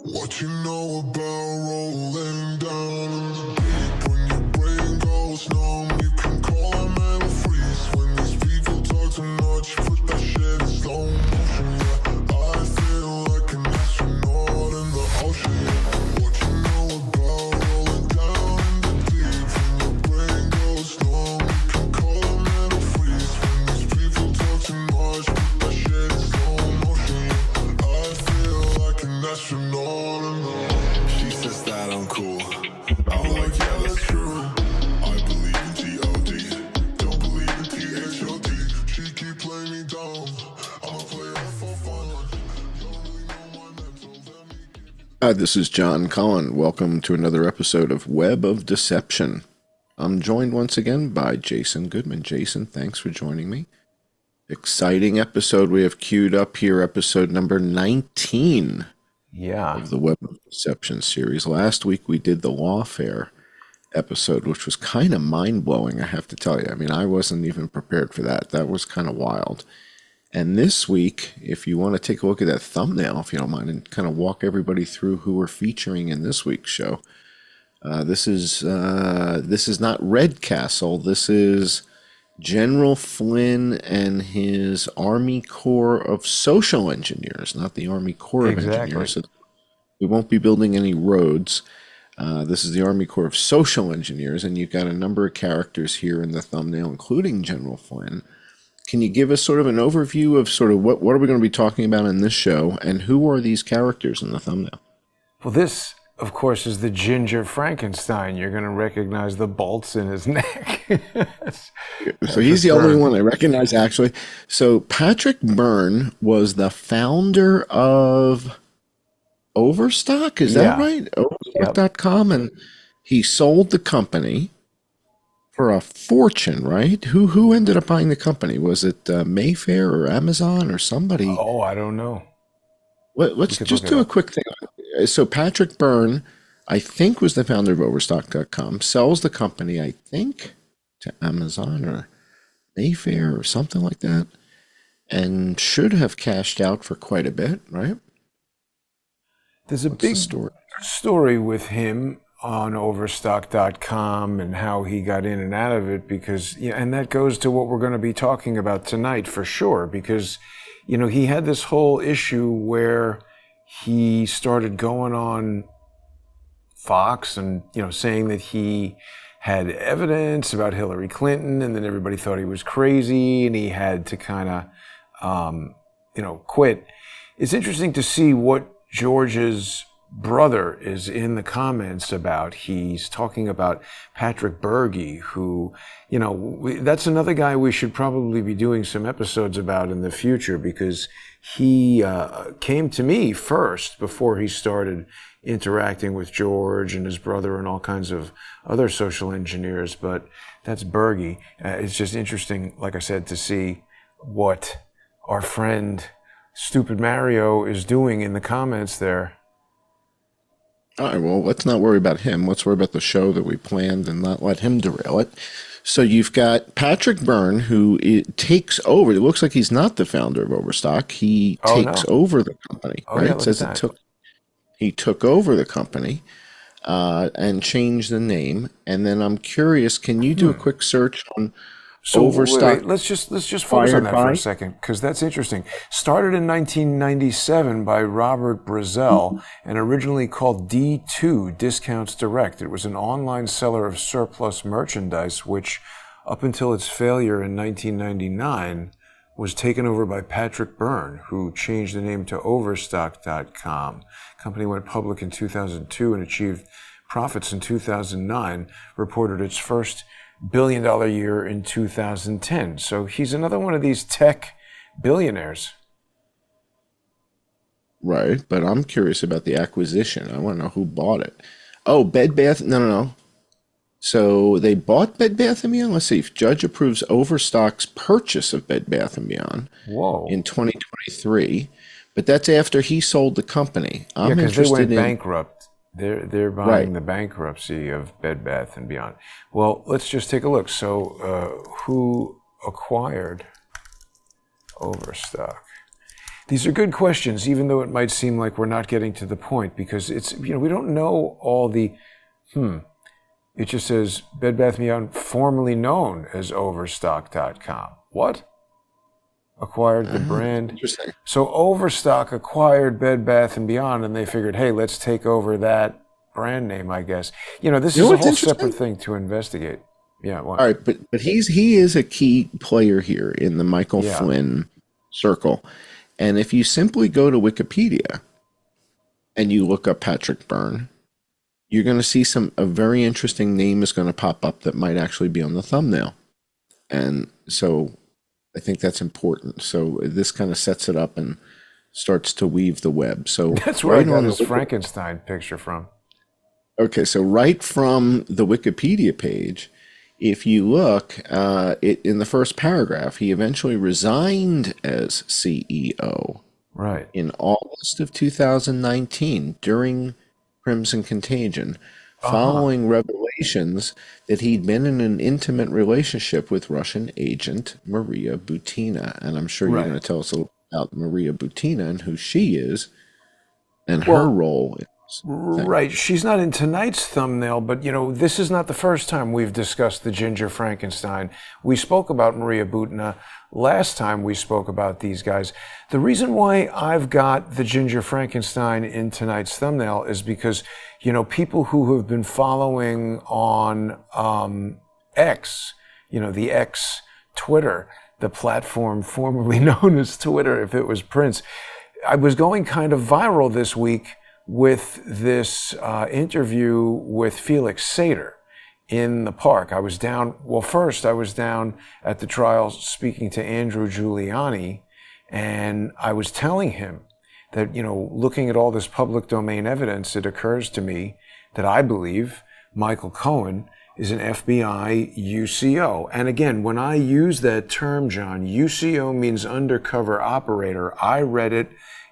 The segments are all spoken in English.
What you know about rolling down in the deep? When your brain goes numb, you can call a mental freeze. When these people talk too much, put that shit in slow motion. Yeah, I feel like an astronaut in the ocean. Yeah. What you know about rolling down in the deep? When your brain goes numb, you can call a mental freeze. When these people talk too much, put that shit in slow motion. Yeah, I feel like an astronaut. She says that I'm cool. I'm like, yeah, that's true. I believe in G.O.D. Don't believe in T.H.O.D. She keep playing me down. I'ma play her for fun. Don't really know my mental. Let me give you... Hi, this is John Cohen. Welcome to another episode of Webb of Deception. I'm joined once again by Jason Goodman. Jason, thanks for joining me. Exciting episode we have queued up here, episode number 19. Of the Web of Deception series. Last week we did the Lawfare episode, which was kind of mind-blowing, I have to tell you. I mean, I wasn't even prepared for that. That was kind of wild. And this week, if you want to take a look at that thumbnail, if you don't mind, and kind of walk everybody through who we're featuring in this week's show. This is not Red Castle. This is General Flynn and his Army Corps of Social Engineers, not the Army Corps of Engineers. So we won't be building any roads. This is the Army Corps of Social Engineers, and you've got a number of characters here in the thumbnail, including General Flynn. Can you give us sort of an overview of sort of what are we going to be talking about in this show, and who are these characters in the thumbnail? Well, this, of course, is the Ginger Frankenstein. You're going to recognize the bolts in his neck. So he's the only one I recognize, actually. So Patrick Byrne was the founder of Overstock, is that right? Overstock.com, and he sold the company for a fortune, right? Who ended up buying the company? Was it Mayfair or Amazon or somebody? Oh, I don't know. Let's just do a quick thing. So Patrick Byrne, I think, was the founder of Overstock.com, sells the company, I think, to Amazon or Mayfair or something like that, and should have cashed out for quite a bit, right? There's a big story with him on Overstock.com and how he got in and out of it, because, and that goes to what we're going to be talking about tonight for sure, because, he had this whole issue where he started going on Fox and, saying that he had evidence about Hillary Clinton, and then everybody thought he was crazy, and he had to kind of, quit. It's interesting to see what George's brother is in the comments about. He's talking about Patrick Berge, who, that's another guy we should probably be doing some episodes about in the future, because he came to me first before he started interacting with George and his brother and all kinds of other social engineers. But that's Berge. It's just interesting, like I said, to see what our friend Stupid Mario is doing in the comments there. All right, well, let's not worry about him. Let's worry about the show that we planned and not let him derail it. So you've got Patrick Byrne, who takes over. It looks like he's not the founder of Overstock. He takes over the company, right? Yeah, it says he took over the company and changed the name. And then I'm curious, can you do a quick search on Overstock? Wait, let's just focus on that for a second, because that's interesting. Started in 1997 by Robert Brazel and originally called D2 Discounts Direct. It was an online seller of surplus merchandise, which up until its failure in 1999 was taken over by Patrick Byrne, who changed the name to Overstock.com. The company went public in 2002 and achieved profits in 2009, reported its first billion-dollar year in 2010. So he's another one of these tech billionaires. Right, but I'm curious about the acquisition. I want to know who bought it. Oh, Bed Bath. No. So they bought Bed Bath & Beyond. Let's see. If Judge approves Overstock's purchase of Bed Bath & Beyond in 2023, but that's after he sold the company. Because they went bankrupt They're buying the bankruptcy of Bed Bath and Beyond. Well, let's just take a look. So, who acquired Overstock? These are good questions, even though it might seem like we're not getting to the point, because it's, we don't know all the, It just says Bed Bath & Beyond, formerly known as Overstock.com. What? Acquired the brand. Interesting. So Overstock acquired Bed Bath & Beyond, and they figured, hey, let's take over that brand name, I guess. This is a whole separate thing to investigate. Yeah. What? All right, but he is a key player here in the Michael Flynn circle. And if you simply go to Wikipedia and you look up Patrick Byrne, you're going to see a very interesting name is going to pop up that might actually be on the thumbnail. And so I think that's important. So this kind of sets it up and starts to weave the web. So that's where I got his Frankenstein picture from. Okay, so right from the Wikipedia page, if you look in the first paragraph, he eventually resigned as CEO in August of 2019 during Crimson Contagion, following revelations that he'd been in an intimate relationship with Russian agent Maria Butina. And I'm sure you're going to tell us a little about Maria Butina and who she is and her role in this thing. Right. She's not in tonight's thumbnail, but, this is not the first time we've discussed the Ginger Frankenstein. We spoke about Maria Butina last time we spoke about these guys. The reason why I've got the Ginger Frankenstein in tonight's thumbnail is because, people who have been following on X, the X Twitter, the platform formerly known as Twitter, if it was Prince, I was going kind of viral this week with this interview with Felix Sater in the park. I was down at the trial speaking to Andrew Giuliani, and I was telling him that, looking at all this public domain evidence, it occurs to me that I believe Michael Cohen is an FBI UCO. And again, when I use that term, John, UCO means undercover operator. I read it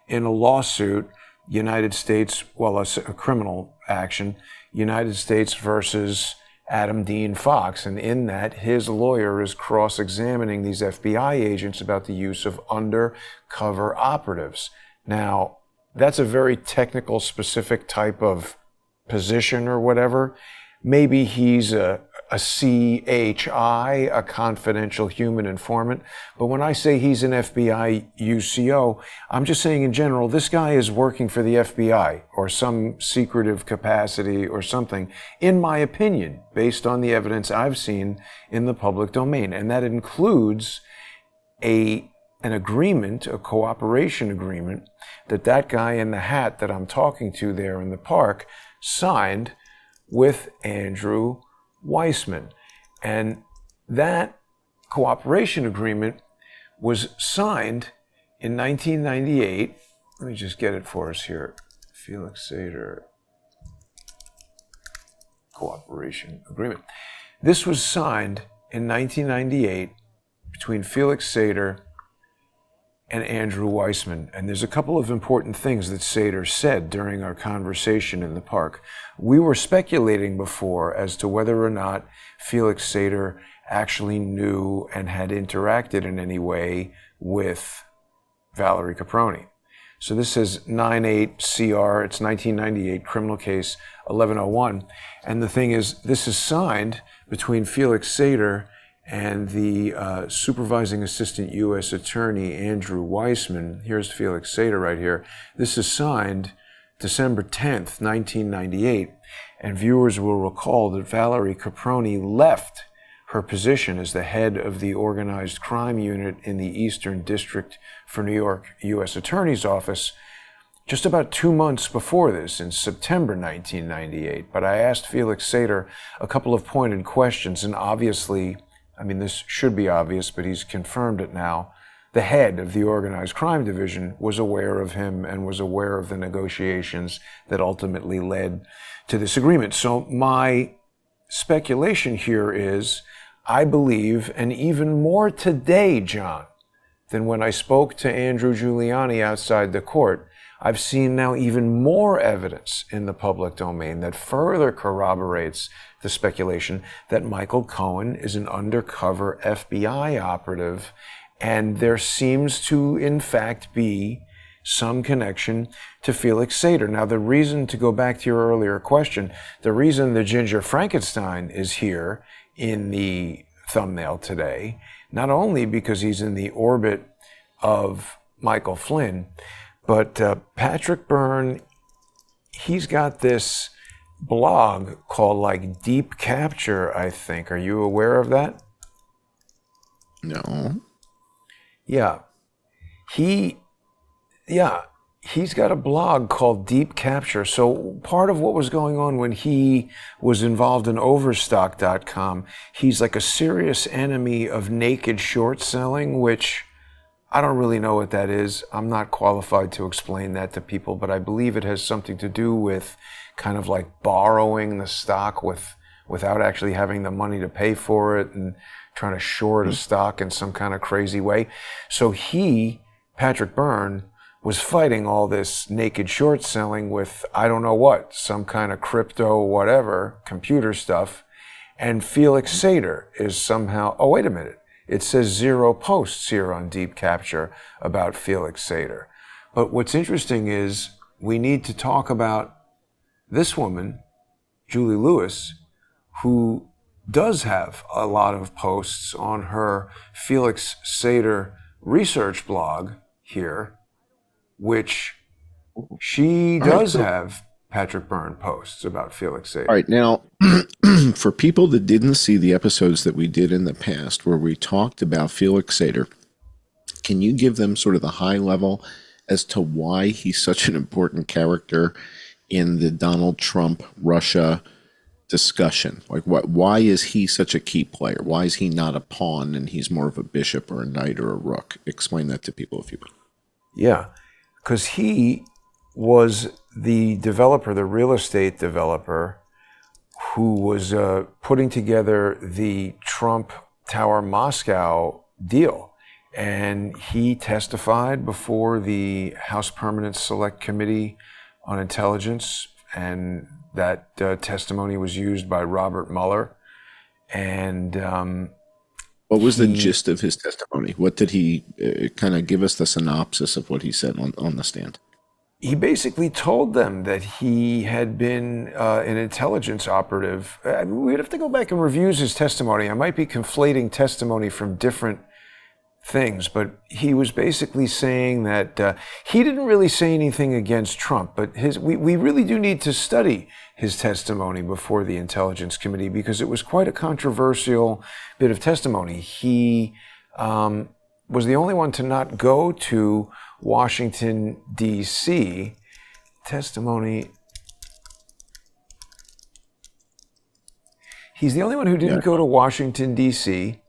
in a lawsuit, United States, a criminal action, United States versus Adam Dean Fox. And in that, his lawyer is cross-examining these FBI agents about the use of undercover operatives. Now, that's a very technical, specific type of position or whatever. Maybe he's a CHI, a confidential human informant. But when I say he's an FBI UCO, I'm just saying in general, this guy is working for the FBI or some secretive capacity or something, in my opinion, based on the evidence I've seen in the public domain. And that includes an agreement, a cooperation agreement, that guy in the hat that I'm talking to there in the park signed with Andrew Weissman. And that cooperation agreement was signed in 1998. Let me just get it for us here. Felix Sater cooperation agreement. This was signed in 1998 between Felix Sater and Andrew Weissman. And there's a couple of important things that Sater said during our conversation in the park. We were speculating before as to whether or not Felix Sater actually knew and had interacted in any way with Valerie Caproni. So this says 98CR, it's 1998, criminal case 1101. And the thing is, this is signed between Felix Sater and the supervising assistant U.S. attorney, Andrew Weissman. Here's Felix Sater right here. This is signed December 10th, 1998. And viewers will recall that Valerie Caproni left her position as the head of the organized crime unit in the Eastern District for New York U.S. Attorney's Office just about 2 months before this, in September 1998. But I asked Felix Sater a couple of pointed questions, and obviously, this should be obvious, but he's confirmed it now. The head of the Organized Crime Division was aware of him and was aware of the negotiations that ultimately led to this agreement. So my speculation here is, I believe, and even more today, John, than when I spoke to Andrew Giuliani outside the court, I've seen now even more evidence in the public domain that further corroborates the speculation that Michael Cohen is an undercover FBI operative, and there seems to, in fact, be some connection to Felix Sater. Now, the reason, to go back to your earlier question, the reason the Ginger Frankenstein is here in the thumbnail today, not only because he's in the orbit of Michael Flynn, but Patrick Byrne, he's got this blog called like Deep Capture, I think. Are you aware of that? No. Yeah. He's got a blog called Deep Capture. So part of what was going on when he was involved in Overstock.com, he's like a serious enemy of naked short selling, which I don't really know what that is. I'm not qualified to explain that to people, but I believe it has something to do with kind of like borrowing the stock without actually having the money to pay for it and trying to short a stock in some kind of crazy way. So Patrick Byrne, was fighting all this naked short selling with, I don't know what, some kind of crypto, whatever, computer stuff. And Felix Sater is somehow, oh, wait a minute. It says 0 posts here on Deep Capture about Felix Sater. But what's interesting is we need to talk about this woman, Julie Lewis, who does have a lot of posts on her Felix Sater research blog here, which she does have Patrick Byrne posts about Felix Sater. All right, now, for people that didn't see the episodes that we did in the past where we talked about Felix Sater, can you give them sort of the high level as to why he's such an important character in the Donald Trump Russia discussion? Like, why is he such a key player? Why is he not a pawn and he's more of a bishop or a knight or a rook? Explain that to people if you would. Yeah, because he was the developer, the real estate developer, who was putting together the Trump Tower Moscow deal. And he testified before the House Permanent Select Committee on Intelligence, and that testimony was used by Robert Mueller. And what was the gist of his testimony? What did he kind of give us the synopsis of what he said on the stand? He basically told them that he had been an intelligence operative. We'd have to go back and review his testimony. I might be conflating testimony from different things, but he was basically saying that he didn't really say anything against Trump, but we really do need to study his testimony before the Intelligence Committee because it was quite a controversial bit of testimony. He was the only one to not go to Washington, D.C. Testimony. He's the only one who didn't go to Washington, D.C.,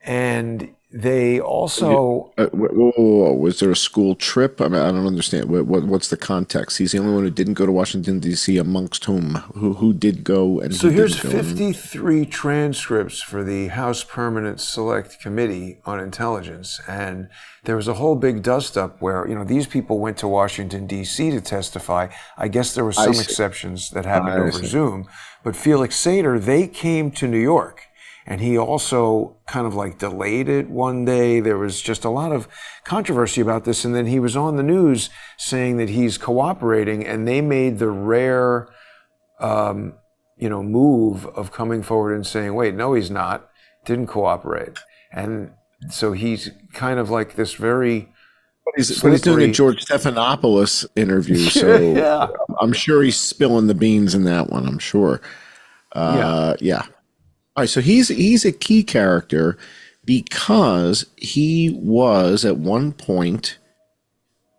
and they also... whoa. Was there a school trip? I mean, I don't understand. What's the context? He's the only one who didn't go to Washington, D.C. amongst whom? Who did go and So who here's didn't go? 53 transcripts for the House Permanent Select Committee on Intelligence. And there was a whole big dust-up where, these people went to Washington, D.C. to testify. I guess there were some exceptions that happened over Zoom. But Felix Sater, they came to New York. And he also kind of like delayed it one day. There was just a lot of controversy about this. And then he was on the news saying that he's cooperating, and they made the rare, move of coming forward and saying, wait, no, he's not, didn't cooperate. And so he's kind of like this very... But he's doing a George Stephanopoulos interview, so yeah. I'm sure he's spilling the beans in that one, I'm sure. Yeah. All right, so he's a key character because he was at one point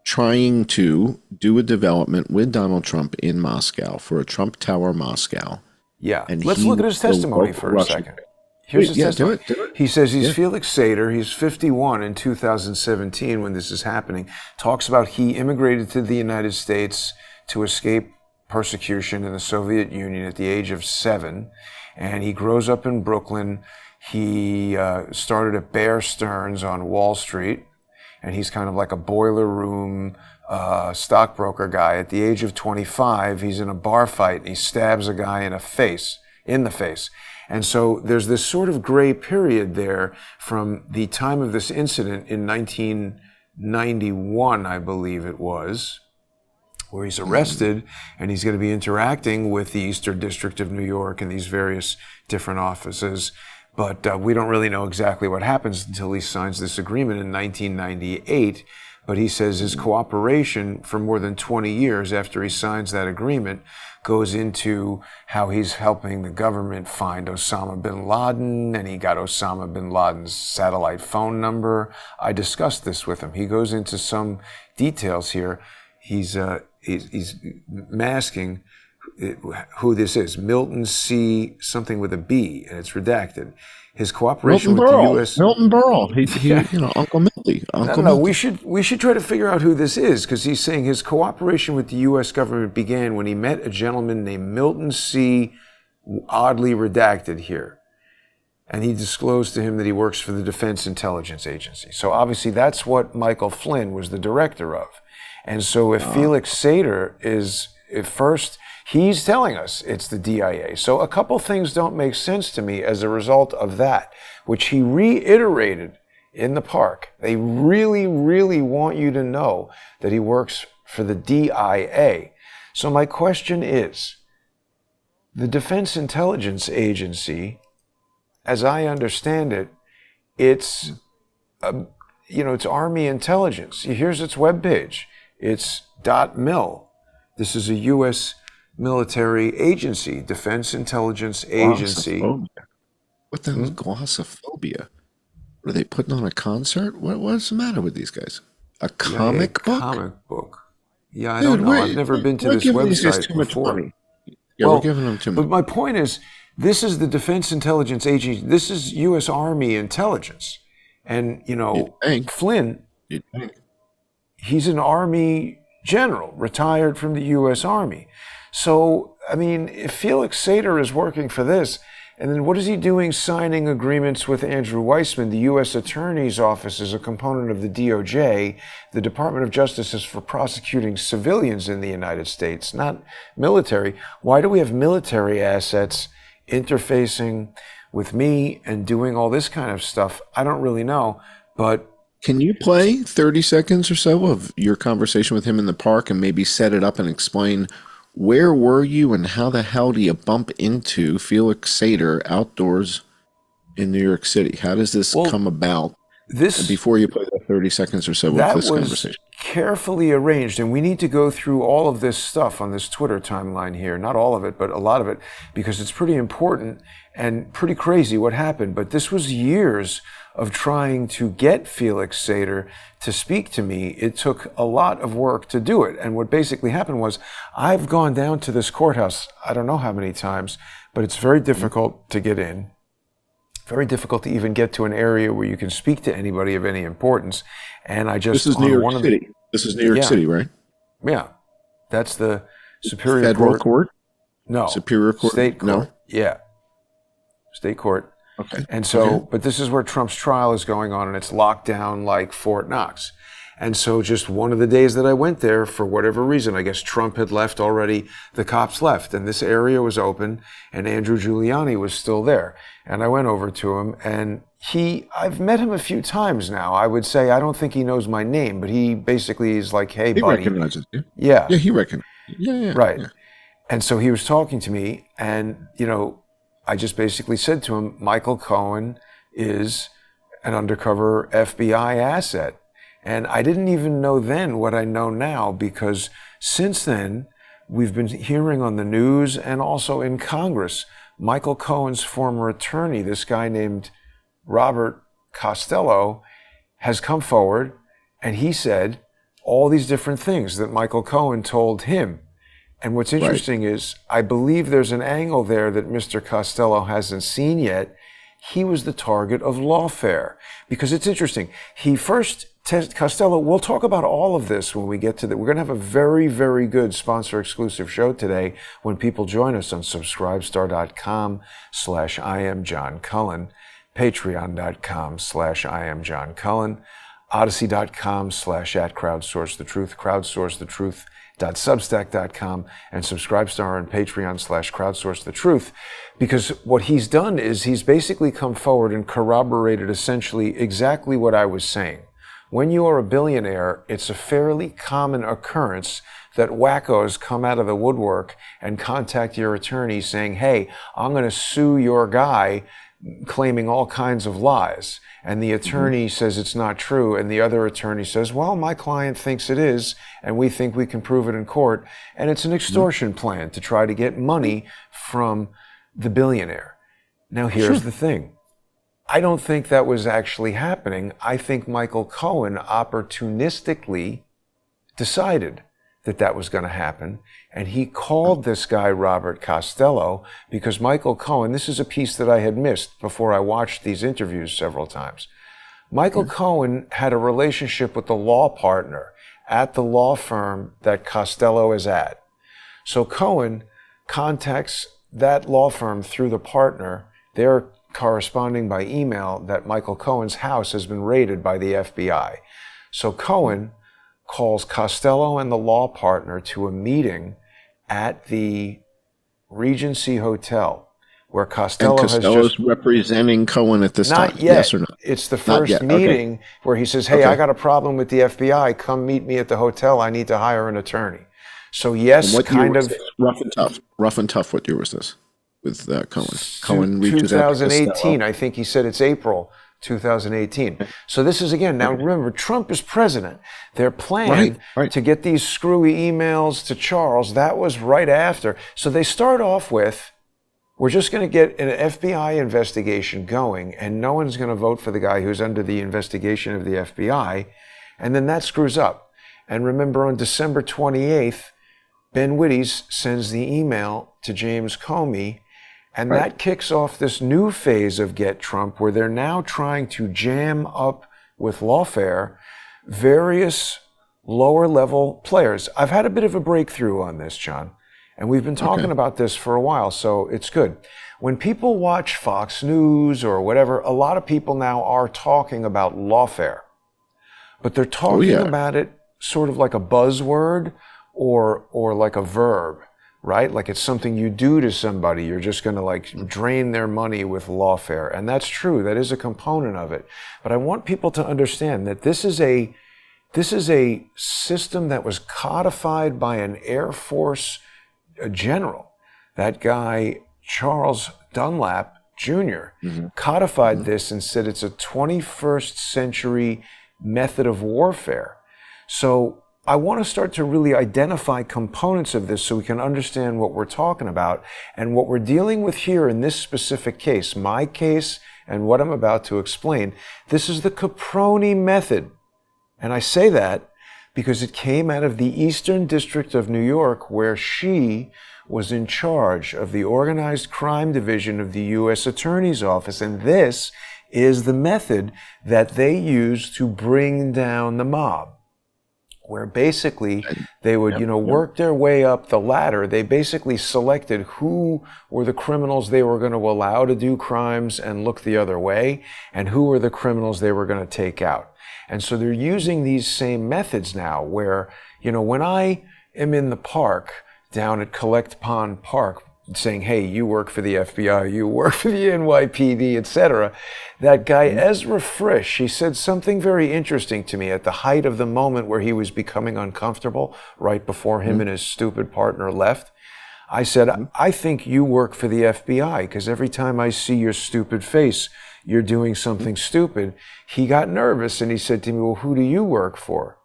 trying to do a development with Donald Trump in Moscow for a Trump Tower Moscow. Yeah, and let's look at his testimony for a second. Here's his testimony. Do it. He says he's Felix Sater. He's 51 in 2017 when this is happening. Talks about he immigrated to the United States to escape persecution in the Soviet Union at the age of 7. And he grows up in Brooklyn. He started at Bear Stearns on Wall Street. and he's kind of like a boiler room stockbroker guy. At the age of 25, he's in a bar fight and he stabs a guy in the face. And so there's this sort of gray period there from the time of this incident in 1991, I believe it was, where he's arrested and he's going to be interacting with the Eastern District of New York and these various different offices. But we don't really know exactly what happens until he signs this agreement in 1998. But he says his cooperation for more than 20 years after he signs that agreement goes into how he's helping the government find Osama bin Laden, and he got Osama bin Laden's satellite phone number. I discussed this with him. He goes into some details here. He's masking who this is. Milton C. something with a B, and it's redacted. His cooperation with the U.S. Milton Berle. Uncle Milty. No, we should try to figure out who this is, because he's saying his cooperation with the U.S. government began when he met a gentleman named Milton C., oddly redacted here. And he disclosed to him that he works for the Defense Intelligence Agency. So obviously that's what Michael Flynn was the director of. And so if Felix Sater is, at first, he's telling us it's the DIA. So a couple things don't make sense to me as a result of that, which he reiterated in the park. They really, really want you to know that he works for the DIA. So my question is, the Defense Intelligence Agency, as I understand it, it's Army intelligence. Here's its webpage. It's .mil. This is a U.S. military agency, Defense Intelligence Agency. What the hell is glossophobia? Are they putting on a concert? What's the matter with these guys? A comic book? Comic book. Yeah, I don't know. I've never been to this website before. Yeah, we're giving them too much. But my point is, this is the Defense Intelligence Agency. This is U.S. Army intelligence. And, Flynn, he's an Army general, retired from the U.S. Army. So, I mean, if Felix Sater is working for this, and then what is he doing signing agreements with Andrew Weissman? The U.S. Attorney's Office is a component of the DOJ. The Department of Justice is for prosecuting civilians in the United States, not military. Why do we have military assets interfacing with me and doing all this kind of stuff? I don't really know, but... Can you play 30 seconds or so of your conversation with him in the park and maybe set it up and explain where were you and how the hell do you bump into Felix Sater outdoors in New York City? How does this come about? Before you play the 30 seconds or so of this conversation. That was carefully arranged, and we need to go through all of this stuff on this Twitter timeline here. Not all of it, but a lot of it, because it's pretty important and pretty crazy what happened. But this was years of trying to get Felix Sater to speak to me. It took a lot of work to do it. And what basically happened was, I've gone down to this courthouse, I don't know how many times, but it's very difficult to get in. Very difficult to even get to an area where you can speak to anybody of any importance. And I just... This is New York City. This is New York City, right? Yeah. That's the Superior Federal Court? No. Superior Court? State Court. No? Yeah. State Court. Okay. And so, but this is where Trump's trial is going on, and it's locked down like Fort Knox. And so just one of the days that I went there, for whatever reason, I guess Trump had left already, the cops left, and this area was open, and Andrew Giuliani was still there. And I went over to him, and I've met him a few times now. I would say, I don't think he knows my name, but he basically is like, hey, buddy. He recognizes you. Yeah. Yeah, he recognizes you. Yeah. Right. Yeah. And so he was talking to me, and, I just basically said to him, Michael Cohen is an undercover FBI asset. And I didn't even know then what I know now, because since then, we've been hearing on the news and also in Congress, Michael Cohen's former attorney, this guy named Robert Costello, has come forward, and he said all these different things that Michael Cohen told him. And what's interesting is, I believe there's an angle there that Mr. Costello hasn't seen yet. He was the target of Lawfare. Because it's interesting. Costello, we'll talk about all of this when we get to that. We're going to have a very, very good sponsor-exclusive show today when people join us on subscribestar.com/IamJohnCullen, patreon.com/IamJohnCullen. odyssey.com/@crowdsourcethetruth, crowdsourcethetruth.substack.com, and Subscribestar and Patreon/crowdsourcethetruth. Because what he's done is he's basically come forward and corroborated essentially exactly what I was saying. When you are a billionaire, it's a fairly common occurrence that wackos come out of the woodwork and contact your attorney saying, hey, I'm going to sue your guy, claiming all kinds of lies. And the attorney says it's not true, and the other attorney says, well, my client thinks it is, and we think we can prove it in court. And it's an extortion plan to try to get money from the billionaire. Now, here's the thing. I don't think that was actually happening. I think Michael Cohen opportunistically decided that that was going to happen. And he called this guy, Robert Costello, because Michael Cohen, this is a piece that I had missed before I watched these interviews several times. Michael Cohen had a relationship with the law partner at the law firm that Costello is at. So Cohen contacts that law firm through the partner. They're corresponding by email that Michael Cohen's house has been raided by the FBI. So Cohen calls Costello and the law partner to a meeting at the Regency Hotel, where Costello has just representing Cohen at this time. Not yet. Yes or no? It's the first meeting where he says, hey, I got a problem with the FBI. Come meet me at the hotel. I need to hire an attorney. So yes, kind of rough and tough. Rough and tough. What year was this with Cohen? Cohen reaches out to 2018. I think he said it's April 2018. So this is, again, now remember, Trump is president. Their plan to get these screwy emails to Charles, that was right after. So they start off with, we're just going to get an FBI investigation going, and no one's going to vote for the guy who's under the investigation of the FBI. And then that screws up. And remember, on December 28th, Ben Wittes sends the email to James Comey, and that kicks off this new phase of Get Trump, where they're now trying to jam up with Lawfare various lower-level players. I've had a bit of a breakthrough on this, John, and we've been talking about this for a while, so it's good. When people watch Fox News or whatever, a lot of people now are talking about Lawfare, but they're talking about it sort of like a buzzword or like a verb. Right? Like it's something you do to somebody. You're just going to like drain their money with Lawfare. And that's true. That is a component of it. But I want people to understand that this is a system that was codified by an Air Force general. That guy, Charles Dunlap Jr., codified this and said it's a 21st century method of warfare. So I want to start to really identify components of this so we can understand what we're talking about. And what we're dealing with here in this specific case, my case and what I'm about to explain, this is the Caproni method. And I say that because it came out of the Eastern District of New York, where she was in charge of the Organized Crime Division of the U.S. Attorney's Office. And this is the method that they used to bring down the mob, where basically they would, work their way up the ladder. They basically selected who were the criminals they were going to allow to do crimes and look the other way, and who were the criminals they were going to take out. And so they're using these same methods now where, when I am in the park down at Collect Pond Park saying, hey, you work for the FBI, you work for the NYPD, etc. That guy, Ezra Frisch, he said something very interesting to me at the height of the moment where he was becoming uncomfortable, right before him and his stupid partner left. I said, I think you work for the FBI, because every time I see your stupid face, you're doing something stupid. He got nervous and he said to me, well, who do you work for?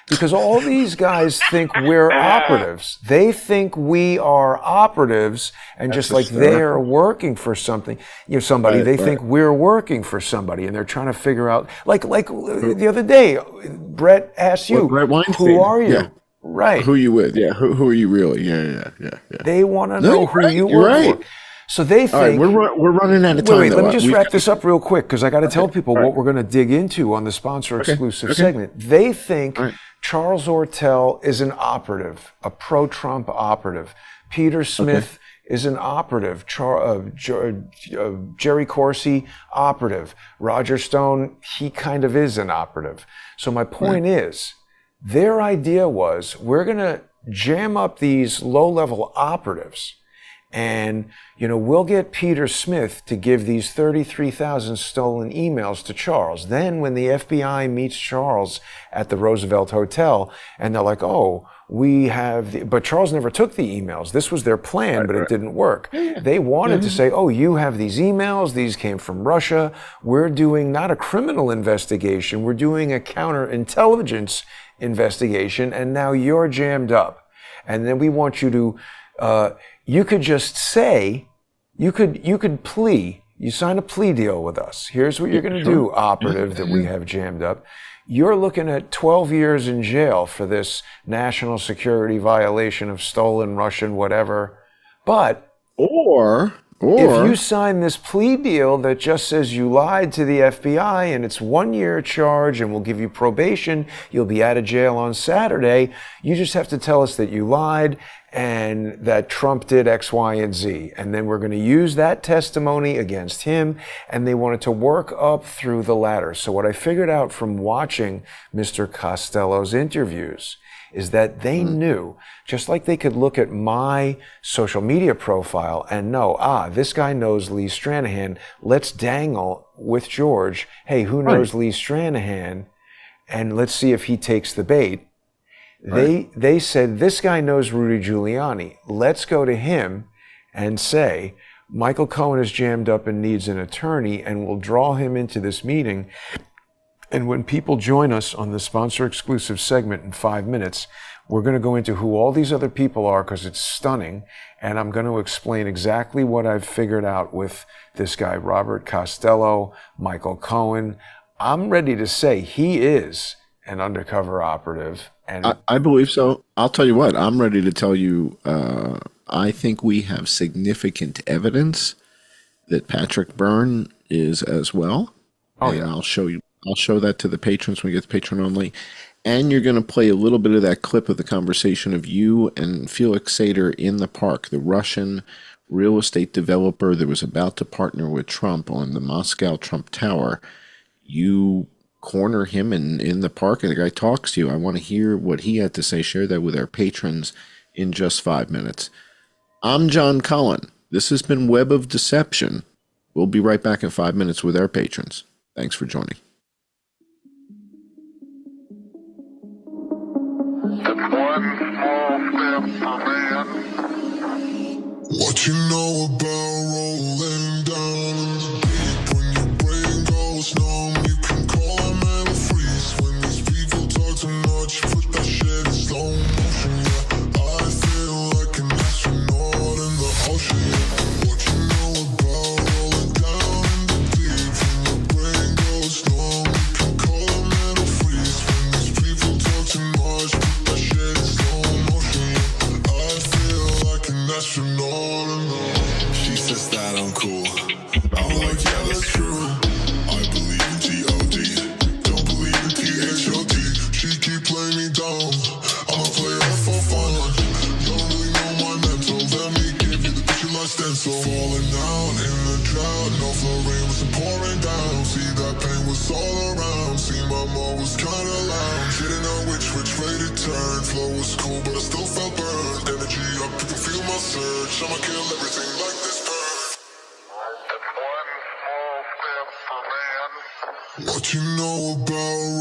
Because all these guys think we're operatives. They think we are operatives, and just like they're working for something, somebody, they think we're working for somebody, and they're trying to figure out, like the other day, Brett asked you, who are you? Yeah. Right. Who you with? Yeah. Who are you really? Yeah. They want to know who you work for. So they think... All right, we're running out of time. Wait, let me just wrap this up real quick, because I got to tell people what we're going to dig into on the sponsor-exclusive segment. They think Charles Ortel is an operative, a pro-Trump operative. Peter Smith is an operative. Jerry Corsi, operative. Roger Stone, he kind of is an operative. So my point is, their idea was, we're going to jam up these low-level operatives, and, we'll get Peter Smith to give these 33,000 stolen emails to Charles. Then when the FBI meets Charles at the Roosevelt Hotel, and they're like, oh, we have but Charles never took the emails. This was their plan, but it didn't work. They wanted to say, oh, you have these emails. These came from Russia. We're doing not a criminal investigation. We're doing a counterintelligence investigation, and now you're jammed up. And then we want you to, you could just say, you could plea, you sign a plea deal with us. Here's what you're going to do, operative that we have jammed up. You're looking at 12 years in jail for this national security violation of stolen Russian whatever. But or if you sign this plea deal that just says you lied to the FBI and it's 1 year charge and we'll give you probation, you'll be out of jail on Saturday, you just have to tell us that you lied and that Trump did X, Y, and Z. And then we're going to use that testimony against him. And they wanted to work up through the ladder. So what I figured out from watching Mr. Costello's interviews is that they knew, just like they could look at my social media profile and know, this guy knows Lee Stranahan. Let's dangle with George. Hey, who knows Lee Stranahan? And let's see if he takes the bait. They said, this guy knows Rudy Giuliani. Let's go to him and say, Michael Cohen is jammed up and needs an attorney, and we'll draw him into this meeting. And when people join us on the sponsor exclusive segment in 5 minutes, we're going to go into who all these other people are because it's stunning. And I'm going to explain exactly what I've figured out with this guy, Robert Costello, Michael Cohen. I'm ready to say he is an undercover operative. And I believe so. I'll tell you what, I'm ready to tell you, I think we have significant evidence that Patrick Byrne is as well. I'll show that to the patrons when we get to patron only. And you're going to play a little bit of that clip of the conversation of you and Felix Sater in the park, the Russian real estate developer that was about to partner with Trump on the Moscow Trump Tower. You corner him in the park and the guy talks to you. I want to hear what he had to say. Share that with our patrons in just 5 minutes. I'm John Cullen. This has been Web of Deception. We'll be right back in 5 minutes with our patrons. Thanks for joining. What you know about rolling down in the deep? When your brain goes numb, you can call a man a freeze. When these people talk too much, put that shit in slow motion, yeah. I feel like an astronaut in the ocean, yeah. What you know about rolling down in the deep? When your brain goes numb, you can call a man a freeze. When these people talk too much, put that shit in slow motion, yeah. I feel like an astronaut. She says that I'm cool. I'm like, yeah, that's true. I believe in G.O.D. Don't believe in T.H.O.D. She keep playing me down. I'ma play her for fun. You don't really know my mental. Let me give you the picture like stencil. Falling down in the drought. No flow rain was pouring down. See, that pain was all around. See, my mom was kinda loud. Didn't know which way to turn. Flow was cool, but I still felt burned. Energy up, you can feel my surge. I'ma kill everything like this bird. What you know about